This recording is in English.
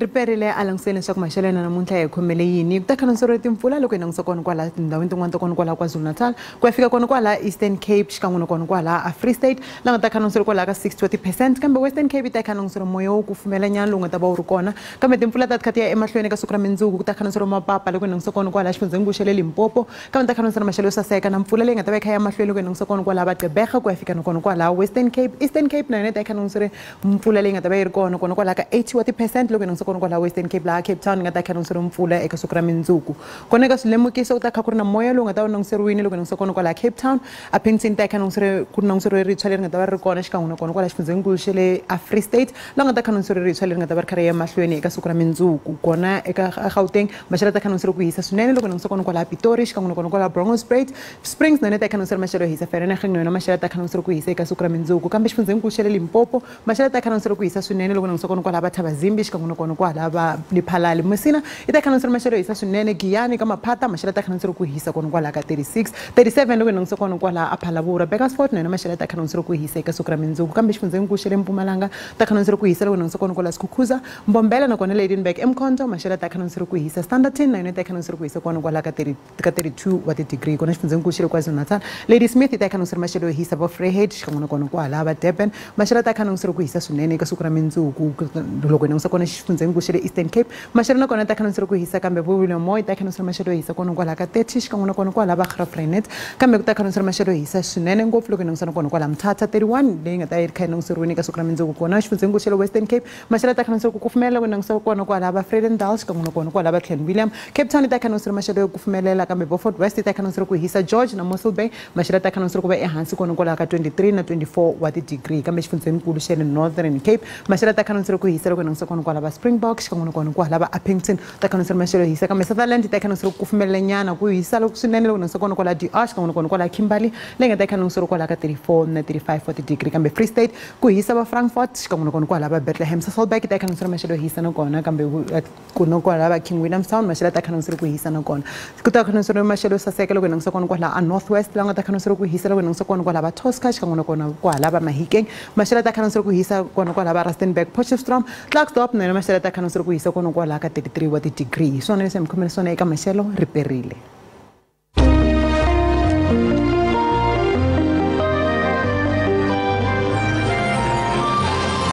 riperile alangiseni leswaku maxelo yana namuntlha hi khomele yini ku ta khanonso ro timpfula loko hi langutisa kona kwala tindhawini tin'wana ta kona kwala KwaZulu-Natal ku ya fika kona kwala Eastern Cape xikan'we na kona kwala a Free State la nga ta khanonso ri kwala ka 60% kambe Western Cape ta khanonso ro moya wo kufumela nyana lowu nga ta va wu ri kona kambe timpfula ta tikha ti ya emahlweni ka siku ra mindzuku ku ta khanonso ro mapapa loko hi langutisa kona kwala xifundzeni xa le Limpopo kambe ta khanonso ro maxelo yo saseka na mpfula leyi nga ta va yi kha ya mahlweni loko hi langutisa kona kwala Gqeberha ku ya fika na kona kwala Western Cape Eastern Cape na yona ta khanonso ri mpfula leyi nga ta va yi ri kona kwala ka 80% loko hi langutisa kona kwala Western Cape laha Cape Town nga ta khanonso mpfula eka siku ra mindzuku kona ka swilemukiso ku ta kha ku ri na moya lowu nga ta va nanguseriwini loko hi langutisa kona kwala Cape Town a Penton ta khanonso ku ri nanguseriwe rintshwa leri nga ta va ri kona xikan'we na kona kwala xifundzeninkulu xa le a Free State la nga ta khanonseriwe rintshwa leri nga ta va ri kha ri ya mahlweni eka siku ra mindzuku kona eka Gauteng maxelo ta khanonseriwe ku hisa swinene loko hi langutisa kona kwala Pitori xikan'we na kona kwala Springs na yona ta khanonseriwe maxelo yo hisa Vereeniging na yona maxelo ta khanonseriwe ku hisa eka siku ra mindzuku kambe xifundzeninkulu xa le Limpopo maxelo ta khanonseriwe ku hisa swinene loko hi langutisa kona kwala Thabazimbi xikan'we na kona kwala va Lephalale Musina i ta khanonseriwe maxelo yo hisa swinene Giyani ka Maphata maxelo ta khanonseriwe ku hisa kona kwala ka 36 37 loko hi langutisa kona kwala a Phalabura Bakersford na yona maxelo ta khanonseriwe ku hisa eka siku ra mindzuku kambe xifundzeninkulu xa le Mpumalanga ta khanonseriwe ku hisa loko hi langutisa kona kwala Skukuza Mbombela na kona Ladenburg Mkhonto maxelo ta khanonseriwe ku hisa Standerton na yona ta khanonseriwe ku hisa kona kwala ka 32 wa ti-degree kona xifundzeninkulu xa le KwaZulu-Natal Ladysmith ta khanonseriwe maxelo yo hisa vo Vryheid xikan'we na kona kwala va Durban maxelo ta khanonseriwe ku hisa swinene eka siku ra mindzuku loko hi langutisa kona xifundzeninkulu xa le Eastern Cape maxelo na kona ta khanonseriwe ku hisa kambe vo William Moy ta khanonseriwe maxelo yo hisa kona kwala ka 30 xikan'we na kona kwala va Graaff-Reinet kambe ku ta khanonseriwe maxelo yo hisa swinene ngopfu loko hi langutisa kona kwala Mthatha 31 leyi nga ta yi kha yi languseriwini eka siku ra mindzuku kona xifundzeninkulu xa le Western Cape maxelo ta khanonseriwe ku kufumela loko hi langutisa kona kwala va Vredendal xikan'we na kona kwala va Clan William Cape Town ta khanonseriwe maxelo yo kufumelela kambe vo Fort West ta khanonseriwe ku hisa George na Mossel Bay maxelo ta khanonseriwe ku va ehansi kona kwala ka 23 na 24 wa ti-degree kambe xifundzeninkulu xa le Northern Cape maxelo ta khanonseriwe ku hisa loko hi langutisa kona kwala va Springbok xikan'we na kona kwala va Upington ta khanonseriwe maxelo yo hisa kambe Sutherland ta khanonseriwe ku kufumelela nyana ku hisa loko swinene loko hi langutisa kona kwala DR xikan'we na kona kwala Kimberley leyi nga ta khanonseriwe kwala ka 34 na 35 wa ti-degree kambe Free State ku hisa va Frankfurt xikan'we na kona kwala va Bethlehem Sasolburg ta khanonseriwe maxelo yo hisa na kona kambe ku na kwala va King Williamstown maxelo ta khanonseriwe ku hisa na kona ku ta khanonseriwe maxelo yo saseka loko hi langutisa kona kwala a North West la nga ta khanonseriwe ku hisa loko hi langutisa kona kwala va Tosca xikan'we na kona kwala va Mahikeng maxelo ta khanonseriwe ku hisa kona kwala va Rustenburg Potchefstroom Klerksdorp na yona maxelo ta khanonseriwe ku hisa kona kwala ka 33 wa ti-degree swona leswi hi mi khomele swona eka maxelo riperile